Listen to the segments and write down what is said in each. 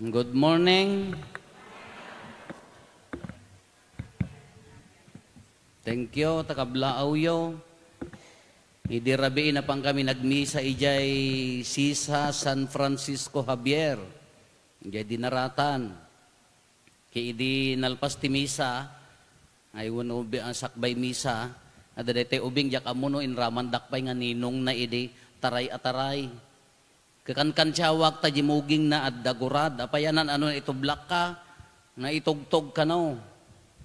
Good morning. Thank you, takablaaw yo. Idirabi na pang kami nagmisa ijay Sisa San Francisco Javier. Ijay dinaratan. Kaya idi nalpas ti misa, ay wano ang sakbay misa, ada dete ubing jak amuno in raman dakpay nga ninong na idi taray-ataray. Kakankan tiyawak ta jimuging na at dagurad. Apayanan ano na ito black ka, na itugtog ka no.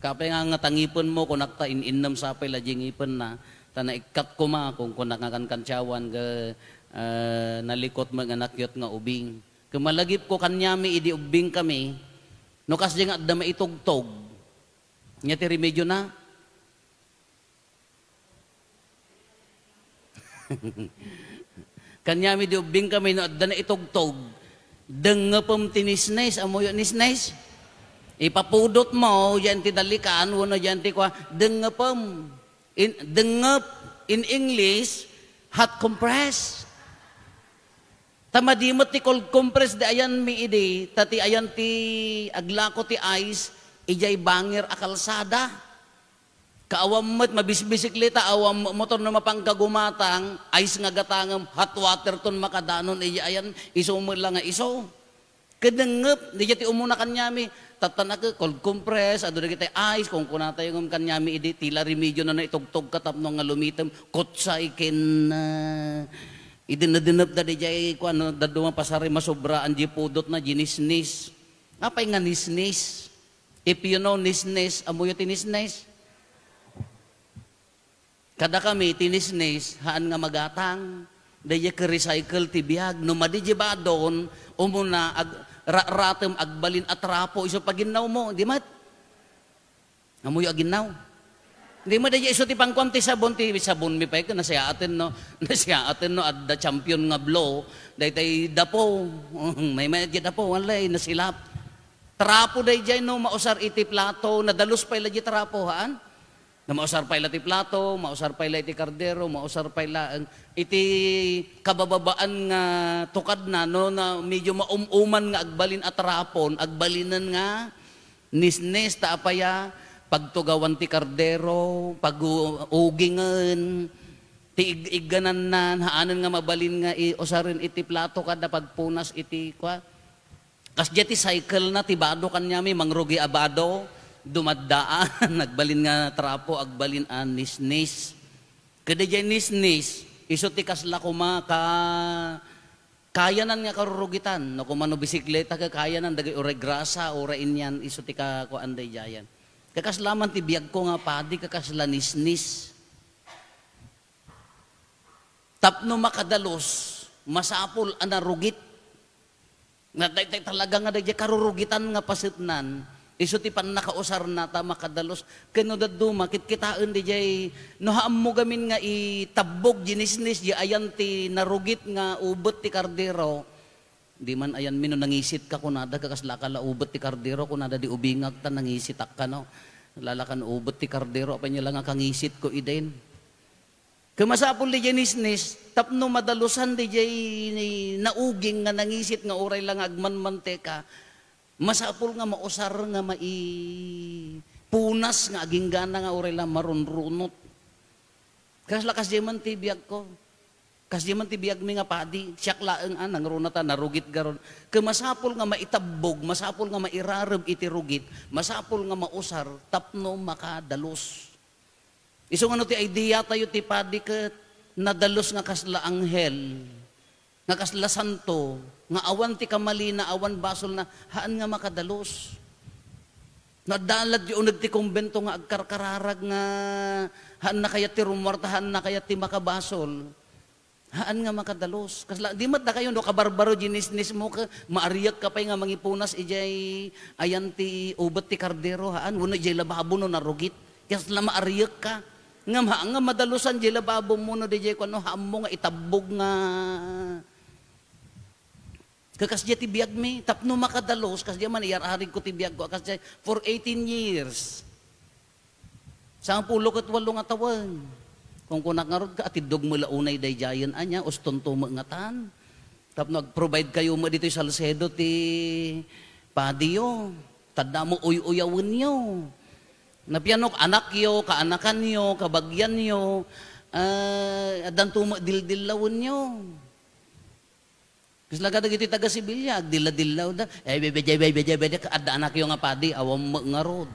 Kapay nga tangipon mo kung nakta in-innam sapay la jingipon na. Tana ikat ko ma kung nakakankan tiyawan ga nalikot mga nakyot nga ubing. Kumalagip ko kanyami idi ubing kami, no kas nga adda maitugtog. Nya ti remedyo na. Kanyami di ubing kami no adda na itugtog. Dengepem tinisnes amoy nisnes. Ipapudot mo yan ti dalikan wano yan ti kwa dengepem. Dengep in English hot compress. Tamadimot ti cold compress di ayan mi idi tati ayan ti aglako ti ice ijay bangir a kalsada. Kaawam mo't mabisbisikleta, awam motor na mapangkagumatang, ice nga gatangam, hot water ton makadanon, ayan, iso mo lang nga iso. Kadangap, di ti umuna kanyami, tatanak cold compress, ado na kita ice, kung kunata yung kanyami, idi, tila remedyo na itugtog katapno nga lumitam, kotsa ikin na, idinadinap da di jay, kung ano, daduma pasari masobra, andi pudot na ginisnis. Apay nga nisnis? If you know nisnis, amoy tinisnis? Kada kami tinisnis, haan nga magatang, daya ka-recycle ti biyag, no madijeba doon, umuna, ratem agbalin at rapo, iso paginaw mo, di mat? Amoy aginaw. Di mo daya iso ti pangkwam ti sabon mi pa ka, nasya atin no, at the champion nga blow, daya tay dapo, may dapo, walay, nasilap. Trapo daya no, mausar iti plato, nadalos pa ila di trapo, haan? Na mausar pa ila ti plato, mausar pa ila iti kardero, mausar pa ila iti kabababaan nga tukad na, no, na medyo mauman nga agbalin at rapon, agbalinan nga, nisnes ta apaya, pagtugawan ti kardero, pag-ugingan, ti iganan na, haanan nga mabalin nga, usarin iti plato kada pagpunas iti, kwa, kas ti cycle na, tibado kanyami, mangrugi abado, dumadaan, nagbalin nga trapo, agbalin an nisnis. Kada dyan nisnis, iso ti kasla kuma kayanan nga karurugitan. No, kumano bisikleta ka kayanan, dagay ure grasa, ure inyan, iso ti kakuan day jayan. Kakaslaman ti biyag ko nga padi, kakasla nisnis. Tapno makadalos, masapol anarugit. Talaga nga day karurugitan nga pasitnan, iso ti pan nakausar na ta makadalos. Kano daddo makitkitaan di jay no haam mo gamin nga itabog ginisnis di ayan ti narugit nga ubot ti kardero. Di man ayan mino nangisit ka kunada kakasla ka la ubot ti kardero kunada di ubingag ta nangisitak ka no. Lalakan ubot ti kardero apa niya lang nga kangisit ko iden. Kumasapol di jay nisnis tapno madalusan di jay nauging nga nangisit nga uray lang agman manteka. Masapul nga mausar nga punas nga aging gana nga uray lang marunrunot. Kas diman ti biyag ko. Kas diman ti biyag mi nga padi. Siyak laeng anang runata narugit garon. Masapul nga maitabog, masapul nga mairareb iti rugit, masapul nga mausar tapno makadalos. Iso nga ti idea tayo ti padi ket nadalos nga kasla anghel, nga kasla santo, nga awan ti kamalina, awan basol na, haan nga makadalos. Nadalat yung nagti kumbento nga agkarkararag nga, haan na kaya ti rumarta, haan na kaya ti makabasol. Haan nga makadalos. Kasla, di mat na kayo, no, kabarbaro, ginisnis mo ka, maariyak ka pa nga mangipunas, ijay, ayan ti ubat ti kardero, haan, wano ijay lababo no narugit. Kasla maariyak ka. Nga madalusan, ijay lababo mo no, ijay ko, no, haam mo nga itabog nga, kakasya ti biyag mi, tapno makadalos, kasya man iararig ko ti biyag ko, kasya for 18 years. Sa 18 nga tawan. Kung kunak nga rod ka, atidog mo launay day jayan anya, uston to ngatan. Tapno nag-provide kayo mo dito sa Salcedo ti padiyo, tadda mo uy-uyawin nyo. Napianok, anak yo, kaanakan nyo, kabagyan nyo, adan tuma dildillawin nyo. Kasi lagada giti taga Sibilya, agdila-dillaw da, bebe, adda anak yo nga padi, awam nga rod.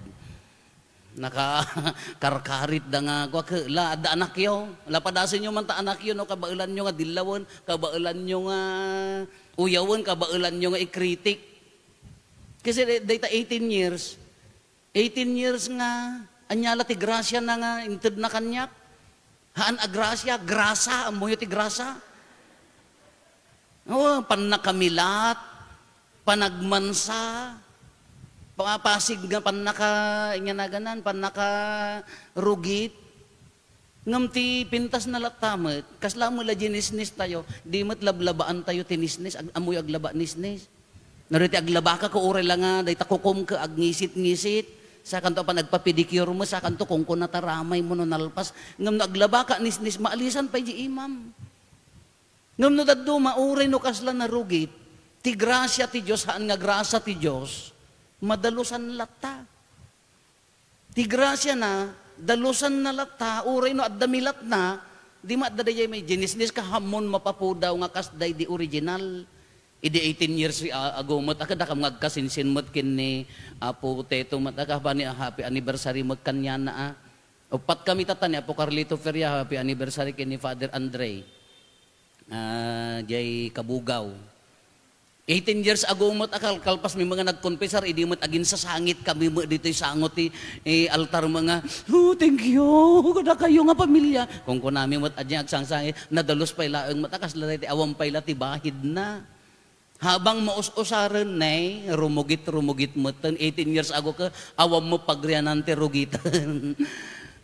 Nakakarkarit da nga, la, adda anak yo, lapadasin nyo man ta anak yo, no, kabailan nyo nga dillawan, kabailan nyo nga uyawan, kabailan nyo nga ikritik. Kasi data 18 years nga, anyala ti grasya na nga, inted na kanyak. Haan agrasya, grasa, amoy ti grasa. Oh, panakamilat, panagmansa, papasig nga panaka-rugit. Ngam ti pintas na latamet, kasla mo la jinisnis tayo, di mat lablabaan tayo tinisnis, amoy aglaba nisnis. Nariti aglaba ka ko ure lang nga, day takukom ka, agnisit-ngisit. Sa kanto pa nagpapedicure mo, sa kanto kung nataramay mo no nalpas. Ngam na aglaba ka nisnis, maalisan pa di imam. Ngam no daddo, maure no kasla na rugit. Ti grasya ti Diyos, haan nga grasa ti Diyos, madalusan lata. Ti grasya na, dalusan na lata, ure no at damilat na, di maadadayay may jinisnis ka hamon mapapudaw nga kasday di original. Idi 18 years ago mat akada kam ngagkasinsin mat kini Apo Teto mat akaba ni happy anniversary mat kanya na. Upat kami tatan Apo Carlito Feria happy anniversary kini Father Andre. Jay Kabugaw. 18 years ago mat akal kalpas may mga nagkonfessar idi mat agin sa sangit kami mo dito sangot altar mga thank you kada kayo nga pamilya. Kung kunami mat adya agsangsangit nadalos pay laeng mat akas larete awam pay lati bahid na. Habang maus-usaran na rumugit-rumugit mo, 18 years ago ka, awam mo pagrianan ti rugitan.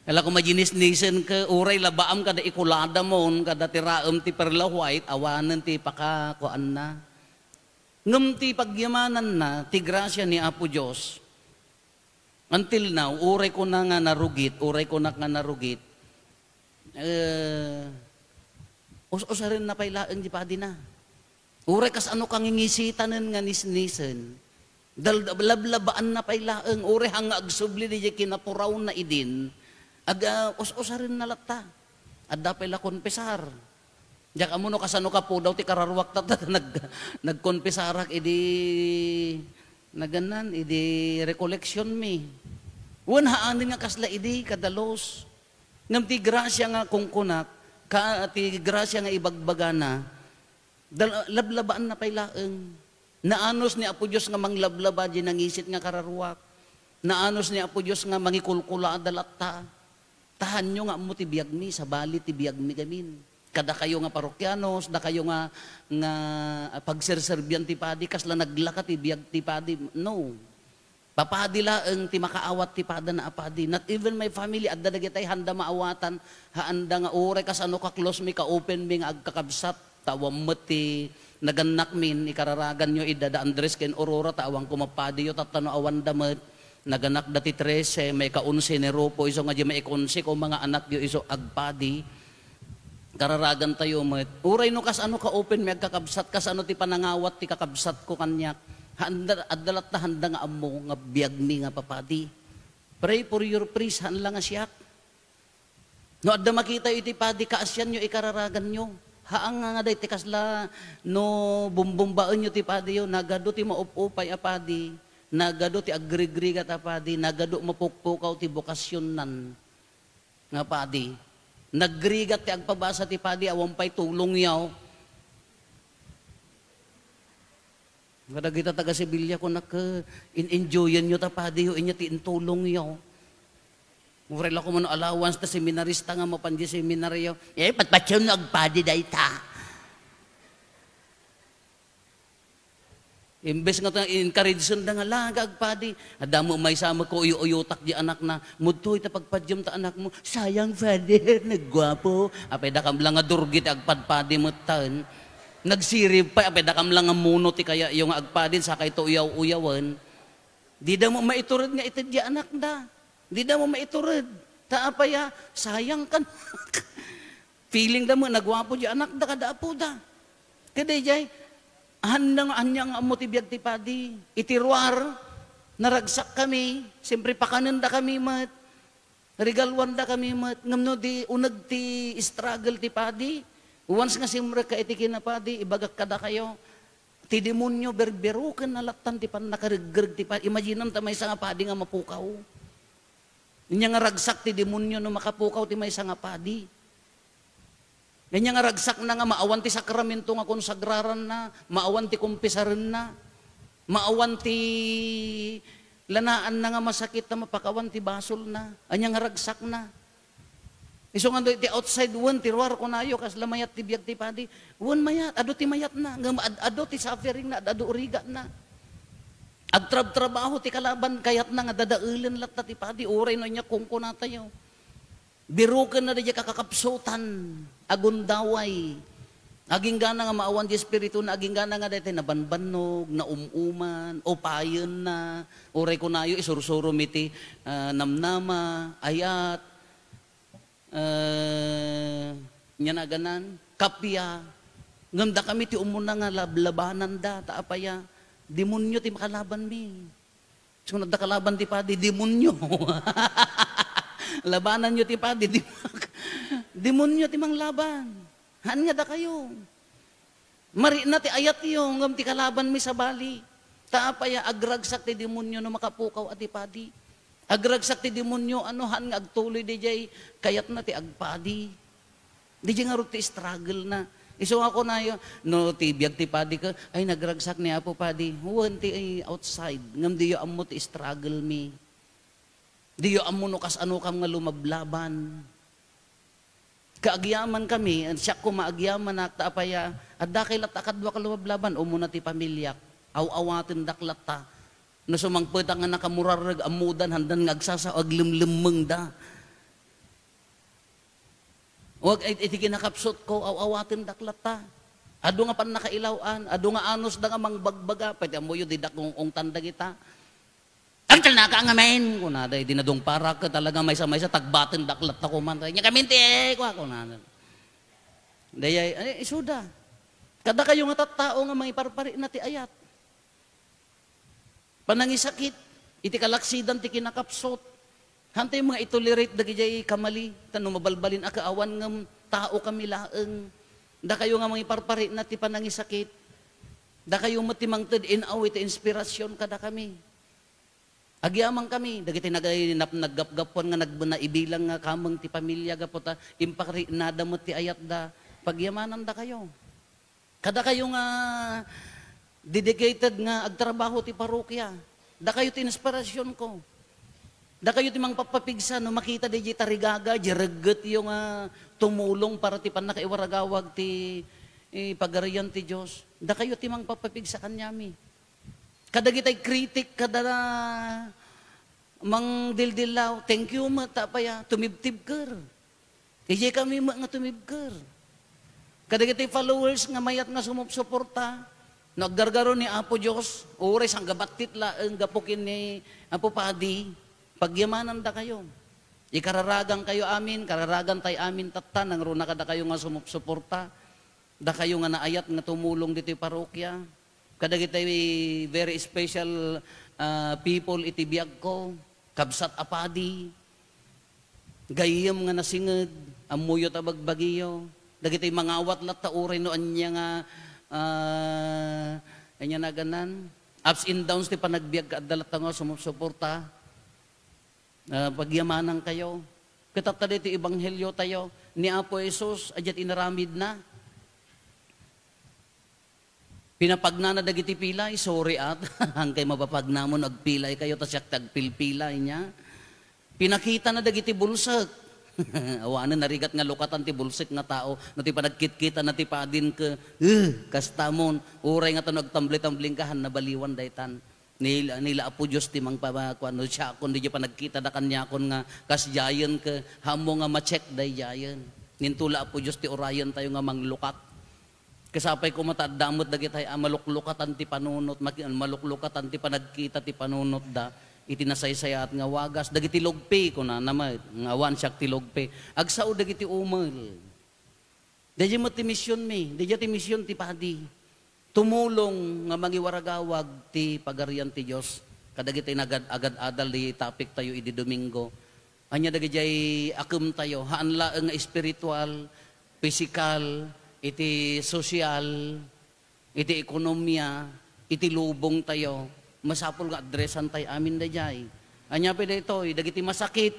Kala ko majinis-nisen ka, uray labaam kada ikulada mo, kada tiraam ti perla white, awanan ti pakakuan na. Ngam ti pagyamanan na, ti grasya ni Apo Diyos. Until now, uray ko na nga narugit, us-usaran na pailaan di padi na. Uray kas ano kang ingisitanen nga nisnisen. Lablabaan na pailaeng. Uray hanga agsubli di kinapuraw na idin. Us-usarin na lata. Adda paila konpesar. Diyak amuno kasano ka po daw ti kararwak tata nagkonpesarak idi naganan idi recollection mi. Wan haanin nga kasla idi kadalos. Ngam ti grasya nga kungkunak ti grasya nga ibagbagana. Lablabaan na pailaeng. Naanos ni Apo Diyos nga manglablaba di nangisit nga kararwak. Naanos ni Apo Diyos nga mangikulkula adalata. Tahan nyo nga mo ti biyagmi, sa bali ti biyagmi gamin. Kada kayo nga parokyanos, da kayo nga pagserserbian ti padi, kasla naglaka ti biyag ti padi. No. Papadi laeng ti makaawat ti pada na apadi. Not even my family, adda dagitay handa maawatan, haanda nga ore kasano ka close mi ka open mi nga agkakabsat. Tawang mati, naganak min, ikararagan nyo idada Andres ken Aurora, tawang kumapadi yo, tatano awan damat, naganak dati 13, may kaunsi ni Ropo, iso nga di may ikunsi, kung mga anak yo iso agpadi, kararagan tayo mat. Uray no kas ano ka open, may agkakabsat, kas ano ti panangawat, ti kakabsat ko kanyak, adalat na handa nga amo, nga biyagmi nga papadi. Pray for your priest, han lang nga siyak. No, adda makita iti padi, kaasyan nyo, ikararagan nyo. Haang nga day tikasla no bumbumbaan nyo ti padi yo, nagado ti maupupay apadi, nagado ti agrigrigat apadi, nagado mapukpukaw ti bokasyon nan nga padi. Nagrigat ti agpabasa ti padi, awampay tulong yaw. Kada kita taga Sibilya ko enjoyan nyo ta padi yo, inya ti intulong yaw. Murel ako mo no allowance ta seminarista nga mapanji seminaryo. Patpatyon no agpadi day ta. Imbes nga encourage da nga laga agpadi. Adamo may sama ko uyutak di anak na. Mudtoy ta pagpadyom ta anak mo. Sayang father, naggwapo. Apay da kam lang nga durgit agpadpadi mo tan. Nagsirib pa, apay da kam lang nga muno ti kaya yung agpadin sa kay to uyaw-uyawan. Di da mo maiturod nga itid di anak da. Di na mo maiturod. Taapaya, sayang kan. Feeling da mo, nagwapo di anak da kada apo da. Kada jay, Handang anyang amo ti biag ti padi. Itiruar, naragsak kami, siyempre pakananda kami mat. Regalwan da kami mat. Ngamno di unag ti struggle ti padi. Once nga simra ka itikin na padi, ibagak kada kayo. Ti demonyo berberukan na latan ti pan nakarigrig ti padi. Imaginan ta may nga padi nga mapukaw. Inya nga ragsak ti demonyo no makapukaw ti may nga padi. Ganyan nga ragsak na nga, maawan ti sakramento nga konsagraran na, maawan ti kumpisaran na, maawan ti lanaan na nga masakit na mapakawan ti basol na, anya nga ragsak na. Iso nga ti outside one, ti ruar ko na ayo, kas lamayat ti biag ti padi, one mayat, ado ti mayat na, ado ti suffering na, ado uriga na. Agtrab-trabaho ti kalaban, kayat na nga dadailan latta ti padi, uray no niya kungko na tayo. Birukan na diya kakakapsutan, agundaway. Aging gana nga maawan di espiritu na aging gana nga dati nabanbanog, na umuman, o payon na, o rekonayo, isursuro miti, namnama, ayat, nya na ganan, kapya. Nganda kami ti umuna nga labanan da, taapaya, demonyo ti makalaban mi. So nagda kalaban ti padi, demonyo. Labanan nyo ti padi, demonyo ti mang laban. Han nga da kayo. Mari na ti ayat yung ngam ti kalaban mi sa bali. Taapaya agragsak ti demonyo no makapukaw at ti padi. Agragsak ti demonyo ano han nga agtuloy di jay kayat na ti agpadi. Di jay nga ro ti struggle na. Iso ako na yun, no ti biag ti padi ka, ay nagragsak ni Apo padi. Huwan ti ay outside, ngam di yo ammo ti struggle mi. Di yo ammo no kas ano kam nga lumablaban. Kaagyaman kami, siya ko maagyaman na taapaya, at dakil at akadwa ka lumablaban, umuna ti pamilyak, aw-awatin daklata, no sumangpeta nga nakamurarag amudan, handan nga agsasa, aglimlimeng da. Huwag iti kinakapsot ko, aw-awatin daklata. Ado nga pan nakailawan, ado nga anos da nga mangbagbaga, pwede mo yun, didak kong tanda kita. Ang talnaka nga main, kunaday, dinadong para ka talaga may sa tagbatin daklat na kumantay. Nya kaminti, kwa kunaday. Dayay, isuda. Kada kayo nga tattao nga mga iparpari na ti ayat. Panangisakit, iti kalaksidan ti kinakapsot. Hantay mga itolerate dagi jay kamali, tanong mabalbalin akaawan ng tao kami laeng. Da kayo nga mga iparpari na ti panangisakit. Da kayo matimangted inawi ti inspirasyon kada kami. Agyaman kami, dagiti naggapgapuan nga nagbunaibilang nga kamang ti pamilya gapota, impakri nadamot ti ayat da, pagyamanan da kayo. Kada kayo nga dedicated nga agtrabaho ti parokya, da kayo ti inspirasyon ko. Da kayo ti mang papapigsa, no makita di tarigaga, jireget yung tumulong para ti panakaiwaragawag ti pagarian ti Diyos. Da kayo ti mang papapigsa kanyami. Kada kita'y kritik, kada mang dildilaw, thank you mata pa ya, tumibtib ker. Ije kami nga tumibker. Kada kita'y followers nga mayat nga sumupsuporta, naggargaro ni Apo Diyos, ores ang gabatit laeng gapukin ni Apo Padi, pagyamanan da kayo. Ikararagang kayo amin, kararagan tay amin tatta, nang runa kada kayo nga sumupsuporta, da kayo nga naayat nga tumulong dito yung parokya. Kada kita very special people iti biag ko, kabsat apadi, gayam nga nasinged, amuyot abagbagiyo, dagiti mangawat lat tauray no anya nga kanya na ganan, ups and downs ti panagbiag ka dalat nga sumusuporta, pagyamanan kayo, katata dito ibanghelyo tayo, ni Apo Jesus, adyat inaramid na, pinapagna na dagiti pilay, sorry at, hangkay mapapagna mo, nagpilay kayo, tas yak tagpilpilay niya. Pinakita na dagiti bulsak. Awanan, narigat nga lukatan ti bulsak nga tao, na ti panagkit-kita na ti padin ka, kastamon, uray nga ta nagtambli-tambling kahan, nabaliwan daytan. Nila Apo Diyos ti mang pabakuan, siya kung di pa nagkita da kanya kon nga, kasjayan ka, hamo nga ma-check day jayan. Nintula Apo Diyos ti orayan tayo nga manglukat. Kasapay ko matadamot dagiti maluklukatan ti panunot, maluklukatan ti panagkita ti panunot da, itinasaysayat nga wagas, dagiti logpe ko na naman, nga awan siyak ti logpe, agsao dagiti umel. Dadya mo ti misyon mi, dadya ti misyon ti padi. tumulong nga mangiwaragawag ti pagarian ti Dios kadagiti agad adal di topic tayo idi Domingo. Anya dagiti akem tayo haan laeng nga spiritual, physical, iti social, iti ekonomiya, iti lubong tayo. Masapol nga adresan tayo amin dayjay. Anya pa dito, dagiti masakit,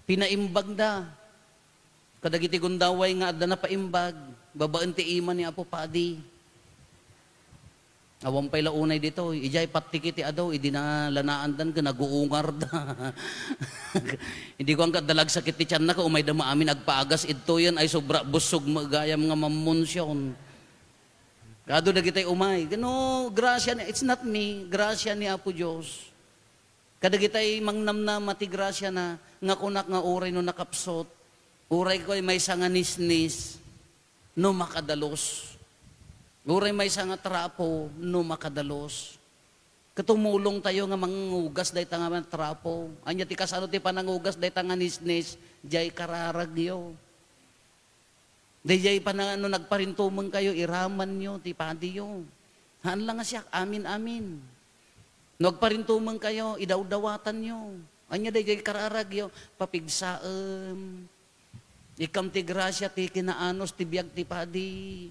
pinaimbag da. Kadagiti gundaway nga adda na paimbag, babaan ti iman ni Apo Padi. Awang pay launay dito, ijay patikiti adaw, idi na lanaan dan ka, naguungar da. Hindi ko ang kadalag sakit ti tiyan na ka, umay da maamin agpaagas, ito yan ay sobra busog magayam nga mamunsyon. Kado na kita'y umay. Gano, grasya ni, it's not me, grasya ni Apo Diyos. Kadagitay mangnamnam mati grasya na nga kunak nga uray no nakapsot. Uray ko ay may sanga nisnis no makadalos. Uray may sanga trapo no makadalos. Katumulong tayo nga mangugas day tanga man trapo. Anya ti kasano ti panangugas day tanga nisnis jay kararagyo. Day panano nagparintumang kayo iraman nyo ti padiyo. Haan lang nga siya amin. Nagparintumang kayo, idawdawatan nyo. Anya day kararagyo, papigsaem. Ikam ti grasya, ti kinaanos, ti biyag, ti padi.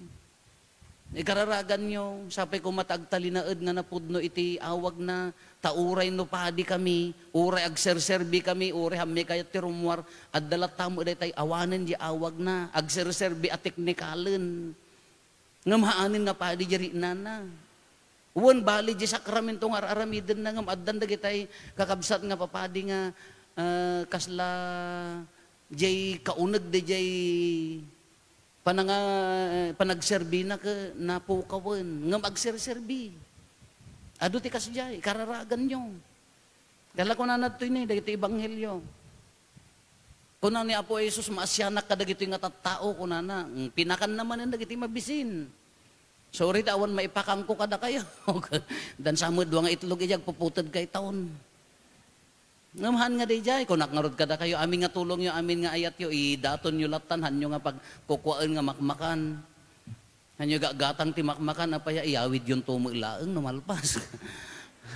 Ikararagan nyo, sapay ko matagtalinaed nga napudno iti awag na, tauray no padi kami, uray agserserbi kami, uray hami kayat ti rumwar, at dalat tamo day tay awanan di awag na, agserserbi at teknikalen. Ngamhaanin nga padi jari na. Uwan bali di sakramento nga aramiden na ngam addan dagitay kakabsat nga papadi nga kasla jay kauneg de jay panagserbi na ka napukawen ngam agserserbi. Adu ti kasjay kararagan nyo. Kala ko na nadto ini dagiti ebanghelyo. Kuna ni Apo Jesus maasyanak kadagiti nga tattao kunana pinakan naman dagiti mabisin. Sorry awan maipakangko kada kayo. Dan samud nga itlog ijag puputod kay taon. Ngamahan nga dijay kunak ngarod kada kayo amin nga tulong yo amin nga ayat yo idaton yo latan hanyo nga pagkukuan nga makmakan. Hanyo gatang ti makmakan apaya iawid yon tumulaeng numalpas.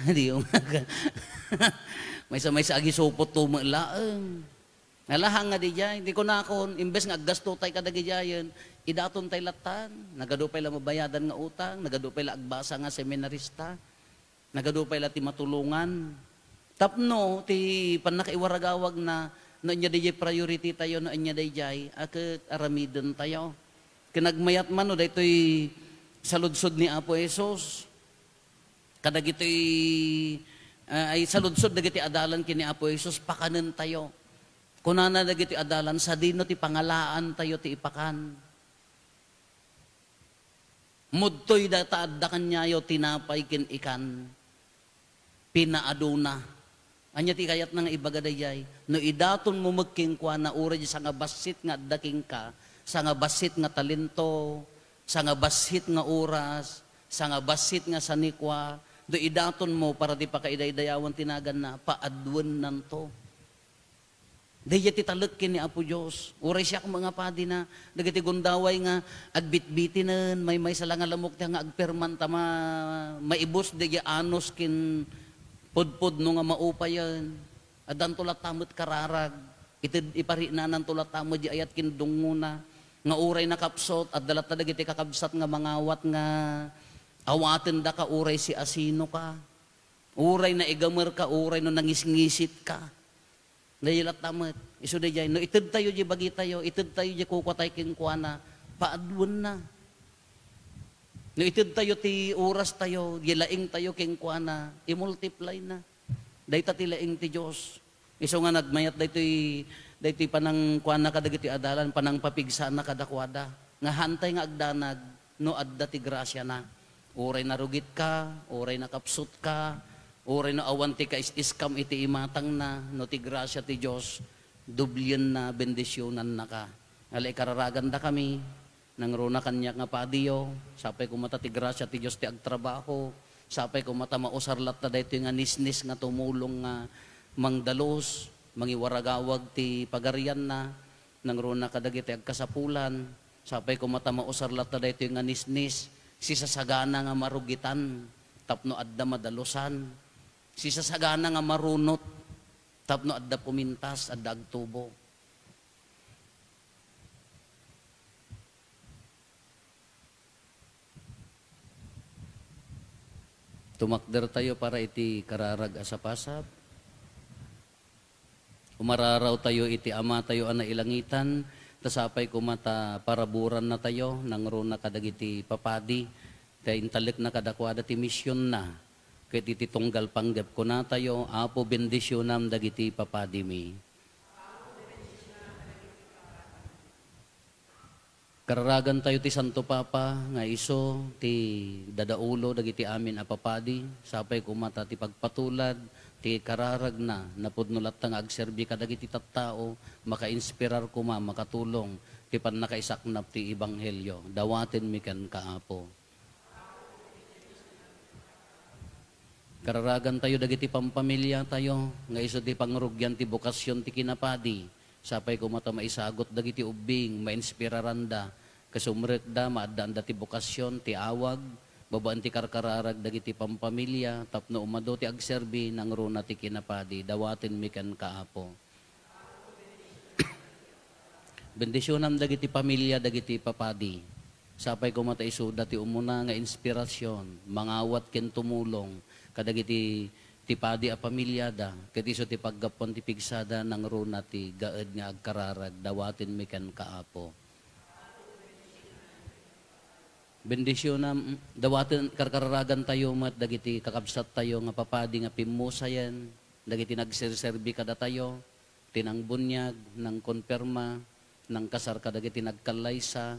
Di yo. May sa agi supot tumulaeng. Nalahang nga dijay di ko na kon imbes nga gasto tay kada gijayen idaton tay latan, nagadupay la mabayadan nga utang, nagadupay la agbasa nga seminarista, nagadupay la ti matulungan. Tapno ti panakaiwaragawag na no nya dijay priority tayo no nya dijay aket aramiden tayo. Kinagmayat man no daytoy saludsod ni Apo Jesus. Kadagitoy ay saludsod dagiti adalan kini Apo Jesus pakanen tayo. Kunana dagiti adalan sa dino ti pangalaan tayo ti ipakan. Mudtoy dataad da kanyayo tinapay kin ikan pinaaduna. Anya ti kayat nang ibagadayay no idaton mo magking kwa na ura sa nga basit nga daking ka, sa nga basit nga talento, sa nga basit nga oras, sa nga basit nga sanikwa, do idaton mo para di pa kaidaydayawan tinagan na paadwan nanto. Daya ti talagkin ni Apo Diyos. Uray siya kung mga padi na dagiti gundaway nga agbitbitinan, may salang alamok nga agperman tama maibos daya anos kin pudpud no nga maupayan. Adan tulat tamot kararag. Itid ipari na ng tulat tamot di ayat kin dunguna. Nga uray nakapsot at dalat na dagiti kakabsat nga mangawat nga awaten da ka uray si asino ka. Uray na igamer ka, uray no nangisngisit ka. Dayilat tamat. Iso da jay. No ited tayo di bagi tayo. Ited tayo di kukatay kinkwana. Paadwan na. No ited tayo ti oras tayo. Gilaing tayo kinkwana. I-multiply na. Dayta ti laing ti Diyos. Iso nga nagmayat daytoy panang kuana kadagiti adalan. Panang papigsa na kadakwada. Nga hantay nga agdanag. No adda ti grasya na. Uray narugit ka. Uray nakapsut ka. Uri no awan ti ka-iskam iti imatang na, no ti grasya ti Diyos, dublyan na, bendisyonan na ka. Alay kararagan da kami, nang runa kanya nga padiyo, sapay kumata ti grasya ti Diyos ti agtrabaho, sapay kumata mausarlat na dahito nga nisnis nga tumulong nga mangdalos, mangiwaragawag ti pagarian na, nang runa kadagiti agkasapulan, sapay kumata mausarlat na dahito nga nisnis, Si sasagana nga marugitan, tapno adda madalusan. Si sasagana nga marunot, tapno adda pumintas, adda agtubo. Tumakder tayo para iti kararag asapasap. Umararaw tayo iti ama tayo ana ilangitan, tasapay kumata paraburan na tayo, nangro na kadagiti papadi, tayo intalik na kadakwada ti misyon na, kaya iti tunggal panggap ko na tayo, apo bendisyonam dagiti papadi mi. Kararagan tayo ti Santo Papa, nga iso, ti dadaulo, dagiti amin apapadi, sapay kumata ti pagpatulad, ti kararag na, napudnulat nga agserbi ka dagiti tattao, maka-inspirar kuma, makatulong, ti pan nakaisaknap ti Ebanghelyo, dawatin mi kan kaapo. Kararagan tayo dagiti pampamilya tayo, nga iso ti pangrugyan ti bukasyon ti kinapadi, sapay kumata maisagot dagiti ubing, mainspiraranda, kasumrek da, maadaan da ti bukasyon, ti awag, babaan ti karkararag dagiti pampamilya, tapno umado ti agserbi, nang runa ti kinapadi, dawatin mi kan kaapo. Bendisyonam dagiti pamilya, dagiti papadi, sapay kumata isuda ti umuna nga inspirasyon, mangawat ken tumulong, kadagiti ti padi a pamilya da, ket iso ti paggapon ti pigsada nang runa ti gaed nga agkararag, dawatin mi kan kaapo. Bendisyonam, dawatin karkararagan tayo mat, dagiti kakabsat tayo nga papadi nga pimusayan, dagiti nagserserbi kada tayo, tinang bunyag, nang konperma, nang kasar kadagiti nagkalaysa,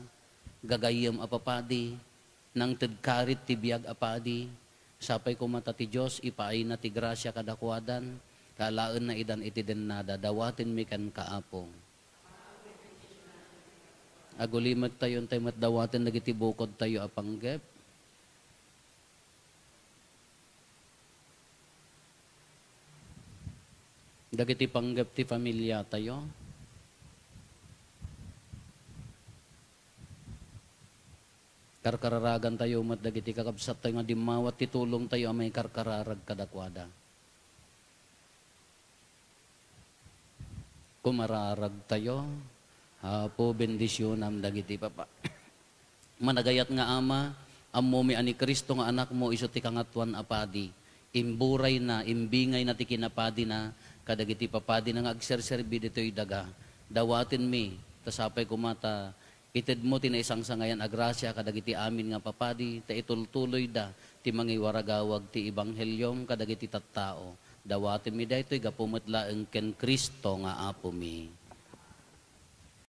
gagayam a papadi, nang tedkarit ti biag apadi, sapay kumata ti Diyos, ipaay na ti grasya kadakwadan, kalaan na idan iti denada, dawatin mi kan kaapo. Agulimat tayo tayo mat dawatin nagiti bukod tayo apanggep. Dagiti panggep ti pamilya tayo. Karkararagan tayo mat dagiti kakabsat tayo nga dimawat titulong tayo amay karkararag kadakwada. Kumararag tayo, hapo bendisyonam dagiti papa. Managayat nga ama, ammo mi ani Kristo nga anak mo iso ti kangatwan apadi. Imburay na, imbingay na ti kinapadi na, kadagiti papadi na nga agserserbi dito'y daga. Dawatin mi, tasapay kumata, ited mo tinaisang sangayan agrasya kadagiti amin nga papadi, ta itultuloy da, ti mangiwaragawag ti Ebanghelyom kadagiti tattao. Dawatin mi daytoy gapumet laeng ken Kristo nga apo mi.